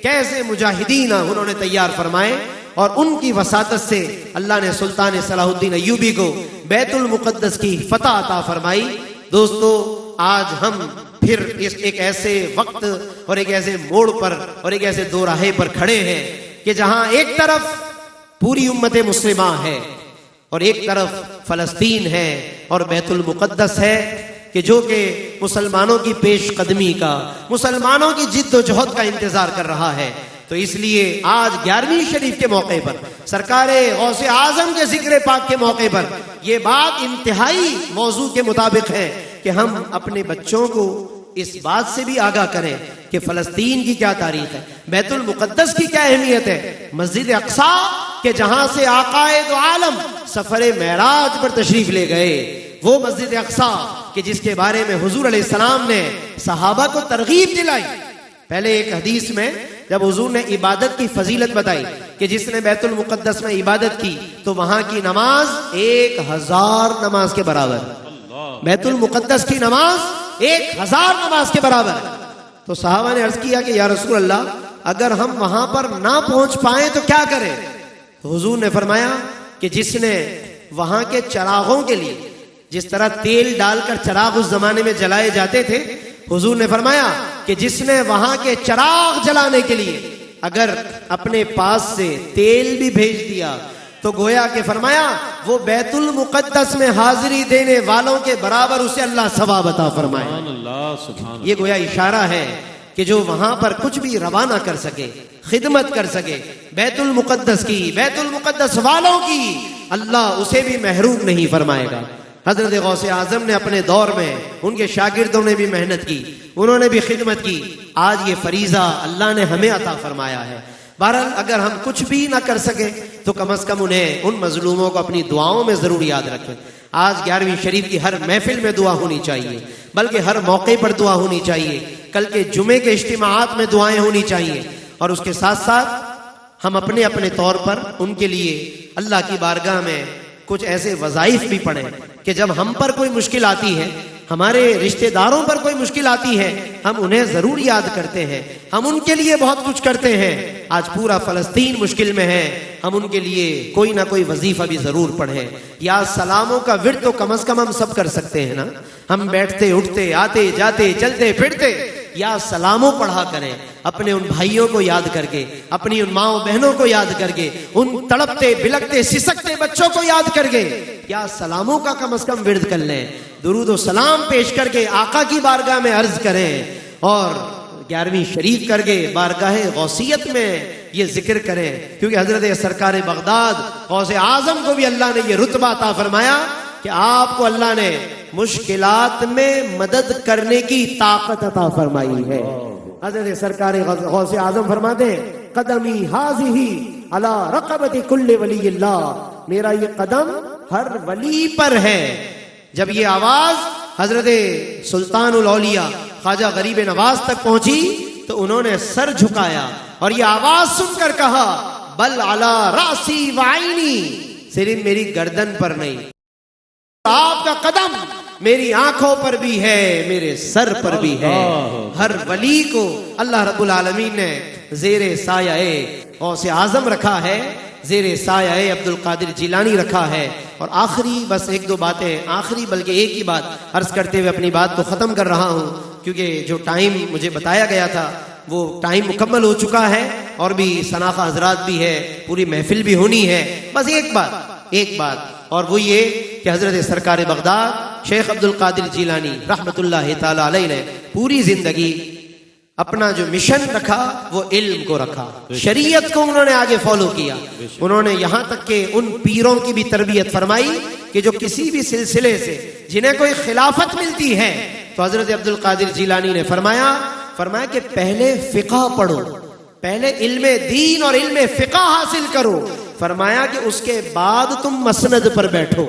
کیسے مجاہدین انہوں نے تیار فرمائے، اور ان کی وساطت سے اللہ نے سلطان صلاح الدین ایوبی کو بیت المقدس کی فتح عطا فرمائی۔ دوستو، آج ہم پھر ایک ایسے وقت اور ایک ایسے موڑ پر اور ایک ایسے دو راہے پر کھڑے ہیں کہ جہاں ایک طرف پوری امت مسلمہ ہے اور ایک طرف فلسطین ہے اور بیت المقدس ہے، کہ جو کہ مسلمانوں کی پیش قدمی کا، مسلمانوں کی جد و جہد کا انتظار کر رہا ہے۔ تو اس لیے آج 11ویں شریف کے موقع پر، سرکار غوث اعظم کے ذکر پاک کے موقع پر، یہ بات انتہائی موضوع کے مطابق ہے کہ ہم اپنے بچوں کو اس بات سے بھی آگاہ کریں کہ فلسطین کی کیا تاریخ ہے، بیت المقدس کی کیا اہمیت ہے، مسجد اقصیٰ کہ جہاں سے آقا دو عالم سفر معراج پر تشریف لے گئے، وہ مسجد اقصیٰ کہ جس کے بارے میں حضور علیہ السلام نے صحابہ کو ترغیب دلائی۔ پہلے ایک حدیث میں جب حضور نے عبادت کی فضیلت بتائی کہ جس نے بیت المقدس میں عبادت کی تو وہاں کی نماز 1000 نماز کے برابر، بیت المقدس کی نماز 1000 نماز کے برابر۔ تو صحابہ نے عرض کیا کہ یا رسول اللہ، اگر ہم وہاں پر نہ پہنچ پائیں تو کیا کریں؟ تو حضور نے فرمایا کہ جس نے وہاں کے چراغوں کے لیے، جس طرح تیل ڈال کر چراغ اس زمانے میں جلائے جاتے تھے، حضور نے فرمایا کہ جس نے وہاں کے چراغ جلانے کے لیے اگر اپنے پاس سے تیل بھی بھیج دیا تو گویا کہ فرمایا وہ بیت المقدس میں حاضری دینے والوں کے برابر اسے اللہ ثواب عطا فرمائے۔ سبحان اللہ، سبحان اللہ۔ یہ گویا اشارہ ہے کہ جو وہاں پر کچھ بھی روانہ کر سکے، خدمت کر سکے بیت المقدس کی، بیت المقدس والوں کی، اللہ اسے بھی محروم نہیں فرمائے گا۔ حضرت غوث اعظم نے اپنے دور میں، ان کے شاگردوں نے بھی محنت کی، انہوں نے بھی خدمت کی، آج یہ فریضہ اللہ نے ہمیں عطا فرمایا ہے۔ بہرحال اگر ہم کچھ بھی نہ کر سکیں تو کم از کم انہیں، ان مظلوموں کو اپنی دعاؤں میں ضرور یاد رکھیں۔ آج 11ویں شریف کی ہر محفل میں دعا ہونی چاہیے، بلکہ ہر موقع پر دعا ہونی چاہیے، کل کے جمعے کے اجتماعات میں دعائیں ہونی چاہیے، اور اس کے ساتھ ساتھ ہم اپنے اپنے طور پر ان کے لیے اللہ کی بارگاہ میں کچھ ایسے وظائف بھی پڑھیں کہ جب ہم پر کوئی مشکل آتی ہے، ہمارے رشتہ داروں پر کوئی مشکل آتی ہے، ہم انہیں ضرور یاد کرتے ہیں, ہم ان کے لیے بہت کچھ کرتے ہیں. آج پورا فلسطین مشکل میں ہے, ہم ان کے لیے کوئی نہ کوئی وظیفہ بھی ضرور پڑھیں. یا سلاموں کا ورد تو کم از کم ہم سب کر سکتے ہیں نا. ہم بیٹھتے اٹھتے آتے جاتے چلتے پھرتے یا سلاموں پڑھا کریں, اپنے ان بھائیوں کو یاد کر کے, اپنی ان ماؤں بہنوں کو یاد کر کے, ان تڑپتے بلکتے سسکتے بچوں کو یاد کر کے یا سلاموں کا کم از کم ورد کر لیں. درود و سلام پیش کر کے آقا کی بارگاہ میں عرض کریں, اور 11ویں شریف کر کے بارگاہ غوثیت میں یہ ذکر کریں, کیونکہ حضرت سرکار بغداد غوث اعظم کو بھی اللہ نے یہ رتبہ عطا فرمایا کہ آپ کو اللہ نے مشکلات میں مدد کرنے کی طاقت عطا فرمائی ہے. حضرت سرکار غوث اعظم فرماتے ہیں, قدمی ہاذہی علی رقبۃ کل ولی اللہ, میرا یہ قدم ہر ولی پر ہے. جب یہ آواز حضرت سلطان الاولیاء خواجہ غریب نواز تک پہنچی تو انہوں نے سر جھکایا اور یہ آواز سن کر کہا, بل علی راسی وعینی, صرف میری گردن پر نہیں, آپ کا قدم میری آنکھوں پر بھی ہے, میرے سر پر بھی ہے. ہر ولی کو اللہ رب العالمین نے زیر سایہ غوث اعظم رکھا ہے, زیر سایہ عبد القادر جیلانی رکھا ہے. اور آخری بس ایک دو باتیں, آخری بلکہ ایک ہی بات عرض کرتے ہوئے اپنی بات کو ختم کر رہا ہوں, کیونکہ جو ٹائم مجھے بتایا گیا تھا وہ ٹائم مکمل ہو چکا ہے, اور بھی شناخہ حضرات بھی ہے, پوری محفل بھی ہونی ہے. بس ایک بات اور وہ یہ کہ حضرت سرکار بغداد شیخ عبد القادر جیلانی رحمت اللہ تعالی علیہ نے پوری زندگی اپنا جو مشن رکھا وہ علم کو رکھا, شریعت کو انہوں نے آگے فالو کیا. انہوں نے یہاں تک کہ ان پیروں کی بھی تربیت فرمائی کہ جو کسی بھی سلسلے سے جنہیں کوئی خلافت ملتی ہے تو حضرت عبد القادر جیلانی نے فرمایا کہ پہلے فقہ پڑھو, پہلے علم دین اور علم فقہ حاصل کرو. فرمایا کہ اس کے بعد تم مسند پر بیٹھو.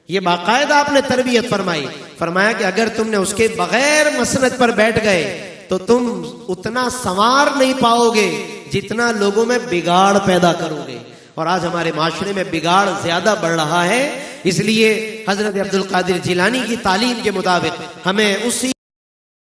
یہ باقاعدہ آپ نے تربیت فرمائی. فرمایا کہ اگر تم نے اس کے بغیر مسند پر بیٹھ گئے تو تم اتنا سنوار نہیں پاؤ گے جتنا لوگوں میں بگاڑ پیدا کرو گے. اور آج ہمارے معاشرے میں بگاڑ زیادہ بڑھ رہا ہے, اس لیے حضرت عبد القادر جیلانی کی تعلیم کے مطابق ہمیں اسی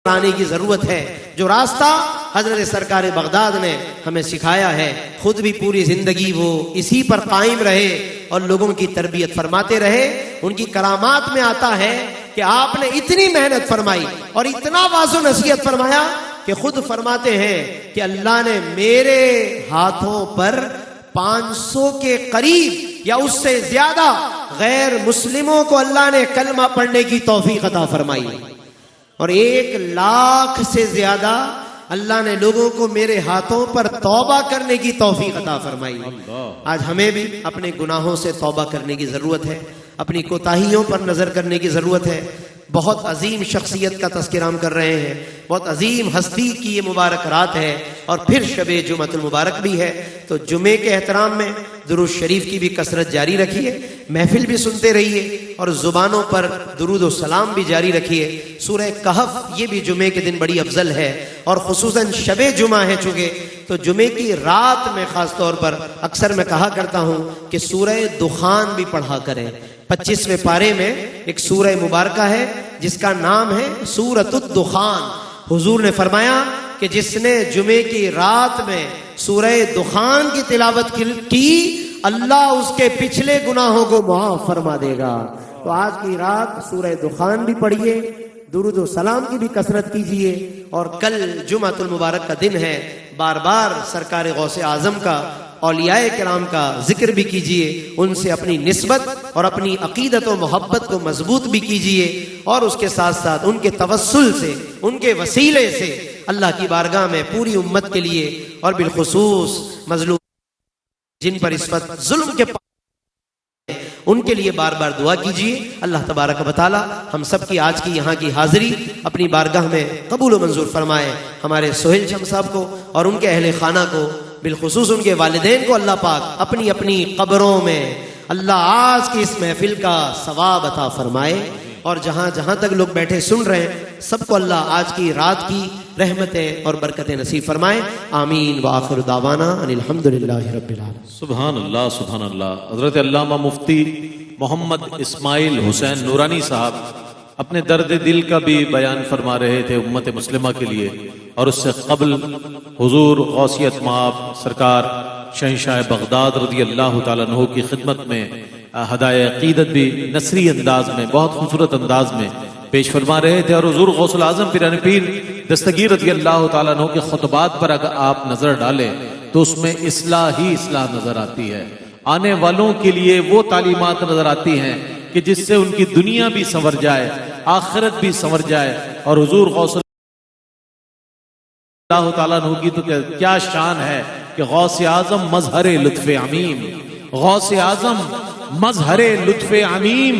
آنے کی ضرورت ہے جو راستہ حضرت سرکار بغداد نے ہمیں سکھایا ہے. خود بھی پوری زندگی وہ اسی پر قائم رہے اور لوگوں کی تربیت فرماتے رہے. ان کی کرامات میں آتا ہے کہ آپ نے اتنی محنت فرمائی اور اتنا واضح نصیحت فرمایا کہ خود فرماتے ہیں کہ اللہ نے میرے ہاتھوں پر 500 کے قریب یا اس سے زیادہ غیر مسلموں کو اللہ نے کلمہ پڑھنے کی توفیق عطا فرمائی, اور 1,00,000 سے زیادہ اللہ نے لوگوں کو میرے ہاتھوں پر توبہ کرنے کی توفیق عطا فرمائی. آج ہمیں بھی اپنے گناہوں سے توبہ کرنے کی ضرورت ہے, اپنی کوتاہیوں پر نظر کرنے کی ضرورت ہے. بہت عظیم شخصیت کا تذکرہ ہم کر رہے ہیں, بہت عظیم ہستی کی یہ مبارک رات ہے, اور پھر شب جمعۃ المبارک بھی ہے. تو جمعے کے احترام میں درود شریف کی بھی کثرت جاری رکھیے, محفل بھی سنتے رہیے, اور زبانوں پر درود و سلام بھی جاری رکھیے. سورہ کہف یہ بھی جمعے کے دن بڑی افضل ہے, اور خصوصاً شب جمعہ ہے چونکہ, تو جمعے کی رات میں خاص طور پر اکثر میں کہا کرتا ہوں کہ سورہ دخان بھی پڑھا کریں. 25ویں پارے میں ایک سورہ مبارکہ ہے جس کا نام ہے سورۃ الدخان. حضور نے فرمایا کہ جس نے جمعے کی رات میں سورہ دخان کی تلاوت کی اللہ اس کے پچھلے گناہوں کو معاف فرما دے گا. تو آج کی رات سورہ دخان بھی پڑھیے, درود و سلام کی بھی کثرت کیجیے, اور کل جمعۃ المبارک کا دن ہے, بار بار سرکار غوث اعظم کا, اولیاء کرام کا ذکر بھی کیجیے, ان سے اپنی نسبت اور اپنی عقیدت و محبت کو مضبوط بھی کیجیے, اور اس کے ساتھ ساتھ ان کے توسل سے, ان کے وسیلے سے اللہ کی بارگاہ میں پوری امت کے لیے اور بالخصوص مظلوم جن پر اس وقت ظلم کے ان کے لیے بار بار دعا کیجیے. اللہ تبارک و تعالی ہم سب کی آج کی یہاں کی حاضری اپنی بارگاہ میں قبول و منظور فرمائے. ہمارے سہیل شم صاحب کو اور ان کے اہل خانہ کو, بالخصوص ان کے والدین کو اللہ پاک اپنی اپنی قبروں میں اللہ آج کی اس محفل کا ثواب عطا فرمائے, اور جہاں جہاں تک لوگ بیٹھے سن رہے ہیں سب کو اللہ آج کی رات کی رحمتیں اور برکتیں نصیب فرمائے. آمین. وآخر دعوانا ان الحمدللہ رب العالمین. سبحان اللہ سبحان اللہ. حضرت علامہ مفتی محمد اسماعیل حسین نورانی صاحب اپنے درد دل کا بھی بیان فرما رہے تھے امت مسلمہ کے لیے، اور اس سے قبل حضور غوثیت مآب سرکار شہنشاہ بغداد رضی اللہ تعالیٰ عنہ کی خدمت میں ہدایہ عقیدت بھی نثری انداز میں، بہت خوبصورت انداز میں پیش فرما رہے تھے۔ اور حضور غوث العظم پیران پیر دستگیر رضی اللہ تعالیٰ عنہ کے خطبات پر اگر آپ نظر ڈالیں تو اس میں اصلاح ہی اصلاح نظر آتی ہے، آنے والوں کے لیے وہ تعلیمات نظر آتی ہیں کہ جس سے ان کی دنیا بھی سنور جائے، آخرت بھی سنور جائے۔ اور حضور غوث اللہ تعالیٰ عنہ کی تو کیا شان ہے کہ غوث اعظم مظہر لطف عمیم، غوث اعظم مظہر لطف عمیم،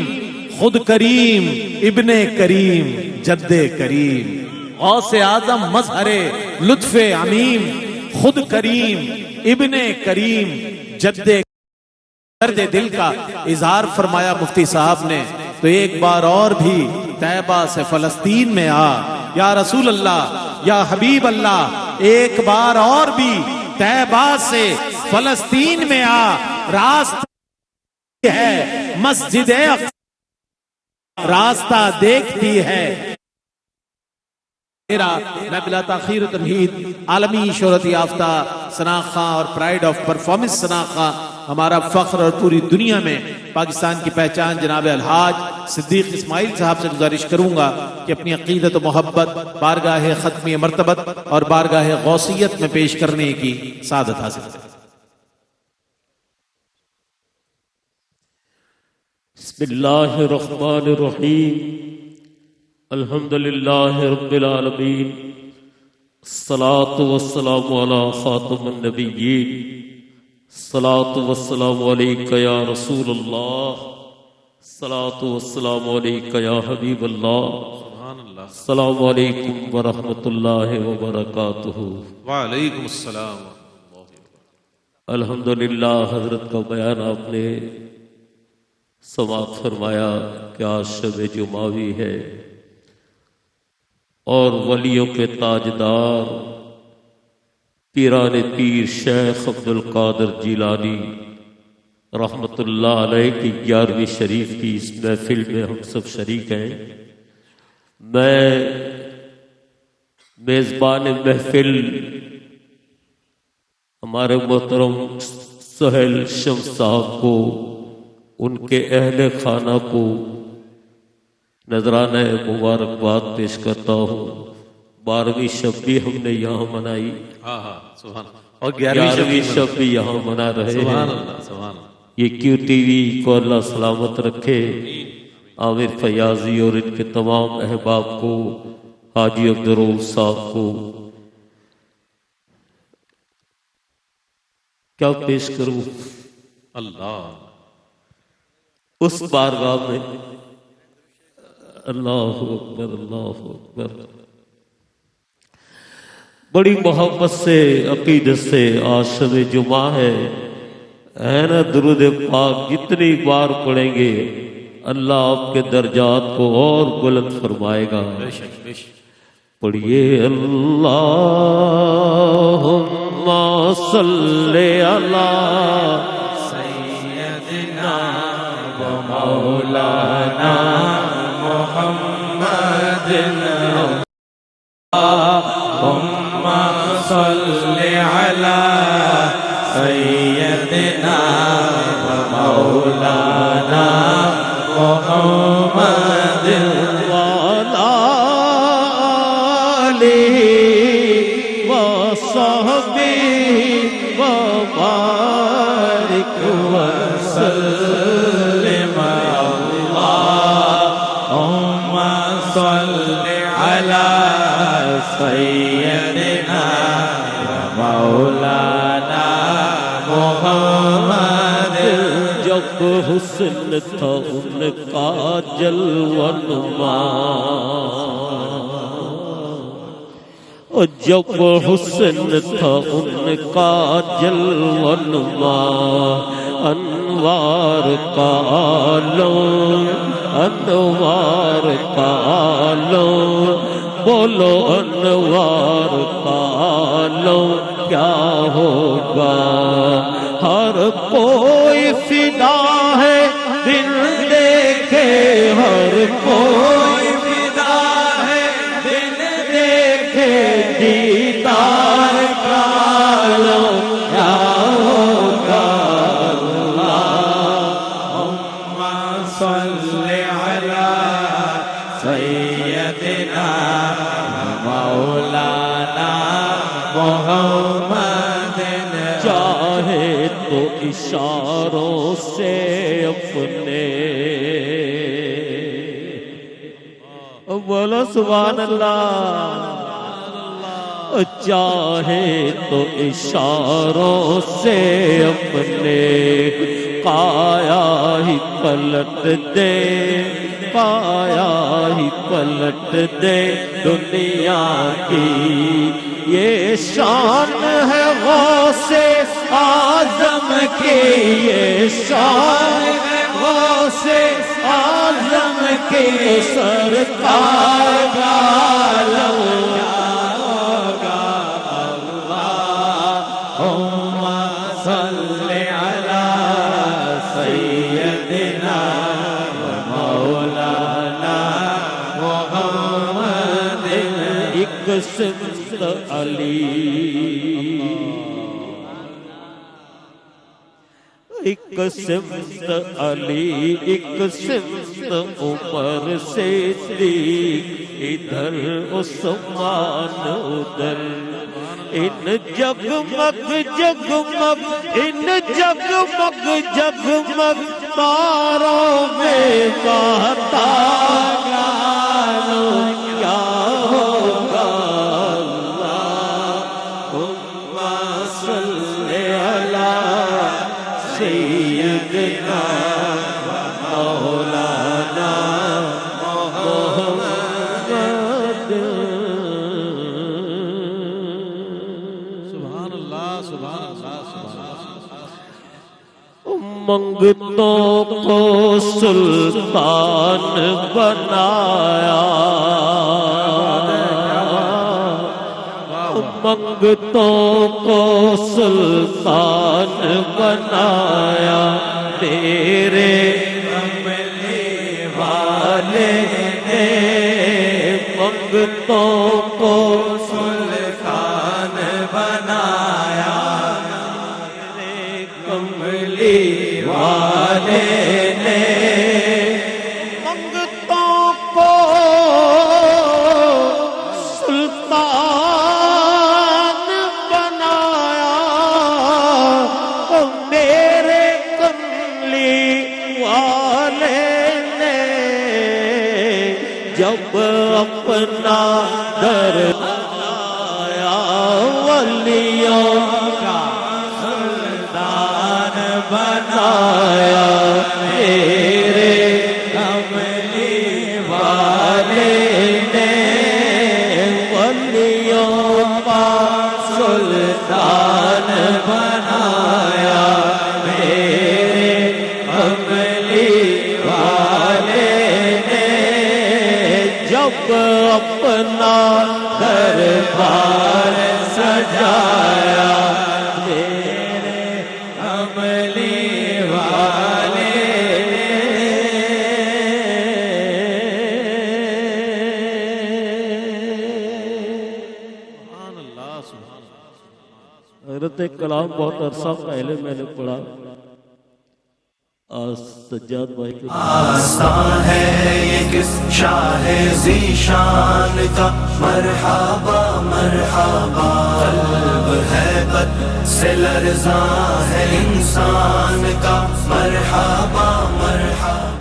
خود کریم ابن کریم جد کریم۔ غوث اعظم مظہر لطف عمیم، خود کریم ابن کریم جد درد دل کا اظہار فرمایا مفتی صاحب نے۔ تو ایک بار اور بھی طیبہ سے فلسطین میں آ یا رسول اللہ یا حبیب اللہ، ایک بار اور بھی طیبہ سے فلسطین میں آ، راستہ ہے مسجد اقصی، راستہ دیکھتی ہے۔ میں بلا تاخیر و تمہید عالمی شہرت یافتہ ثنا خاں اور پرائیڈ آف پرفارمنس ثنا خاں، ہمارا فخر اور پوری دنیا میں پاکستان کی پہچان جناب الحاج صدیق اسماعیل صاحب سے گزارش کروں گا کہ اپنی عقیدت و محبت بارگاہ ختمی مرتبت اور بارگاہ غوثیت میں پیش کرنے کی سعادت حاصل کریں۔ بسم اللہ الرحمن الرحیم، الحمدللہ رب العالمین، الصلاة والسلام علی خاتم النبیین، الصلاة والسلام علیکہ یا رسول اللہ، الصلاة والسلام علیکہ یا حبیب اللہ، السلام علیکم ورحمۃ اللہ وبرکاتہ۔ وعلیکم السلام۔ الحمدللہ حضرت کا بیان آپ نے سماعت فرمایا کہ آج شب جمعوی ہے اور ولیوں کے تاجدار پیران پیر شیخ عبد القادر جیلانی رحمت اللہ علیہ کی 11ویں شریف کی اس محفل میں ہم سب شریک ہیں۔ میں میزبان محفل ہمارے محترم سہیل شمس صاحب کو، ان کے اہل خانہ کو نذرانہ مبارکباد پیش کرتا ہوں۔ 12ویں شب بھی ہم نے یہاں منائی، اور 11ویں شب بھی یہاں منا رہے ہیں۔ یہ کیو ٹی وی کو اللہ سلامت رکھے، عامر فیاضی اور ان کے تمام احباب کو، حاجی عبدالرؤوف صاحب کو کیا پیش کروں؟ اللہ اس بارگاہ میں اللہ اکبر اللہ اکبر، بڑی محبت سے عقیدت سے آج شب جمعہ ہے نا، درود پاک جتنی بار پڑھیں گے اللہ آپ کے درجات کو اور بلند فرمائے گا۔ پڑھیے اللہم صلی علی سیدنا و مولانا محمد، اللہم صلی علی سیدنا و مولانا محمد وعلی آلہ وصحبہ وبارک وسلم۔ اللہم صلی علی سیدنا مولانا محمد۔ جب حسن تھا ان کا جلوہ نما، جب حسن تھا ان کا جلوہ نما، انوار کا عالم انوار کا عالم، بولو انوار کا عالم کیا ہوگا؟ ہر کوئی فدا ہے دل دیکھے، ہر کوئی سیدنا مولانا محمد چاہے تو اشاروں سے اپنے بولو سبحان اللہ چاہے تو اشاروں سے اپنے کایا ہی پلٹ دے کایا ہی پلٹ دے دنیا کی یہ شان ہے غوث اعظم کی یہ شان ہے غوث اعظم کی سرکار عالم سمت علی ایک سمت علی ایک سمت عمر صدیق ادھر عثمان ادھر ان جگمگ جگمگ ان جگمگ جگمگ تاروں میں بہتا کیا ہوگا اللہم صلی علی سیدنا مولانا محمد سبحان اللہ سبحان اللہ منگتوں کو سلطان بنایا منگتوں کو سلطان بنایا تیرے کملی والے نے منگتوں کو سلطان بنایا تیرے کملی والے نے منگتوں کو جب اپنا در آیا ولیوں کا سلطان بنایا میرے کملی والے نے ولیوں کا سلطان بنایا میرے کملی والے جب اپنا دربار سجایا میرے کملی والے سبحان اللہ سبحان اللہ حضرت کلام بہت عرصہ پہلے میں نے پڑھا سجاد بھائی کے آستان ہے یہ کس شاہ ذیشان کا مرحبا مرحبا قلب ہے بد سے لرزاں ہے انسان کا مرحبا مرحبا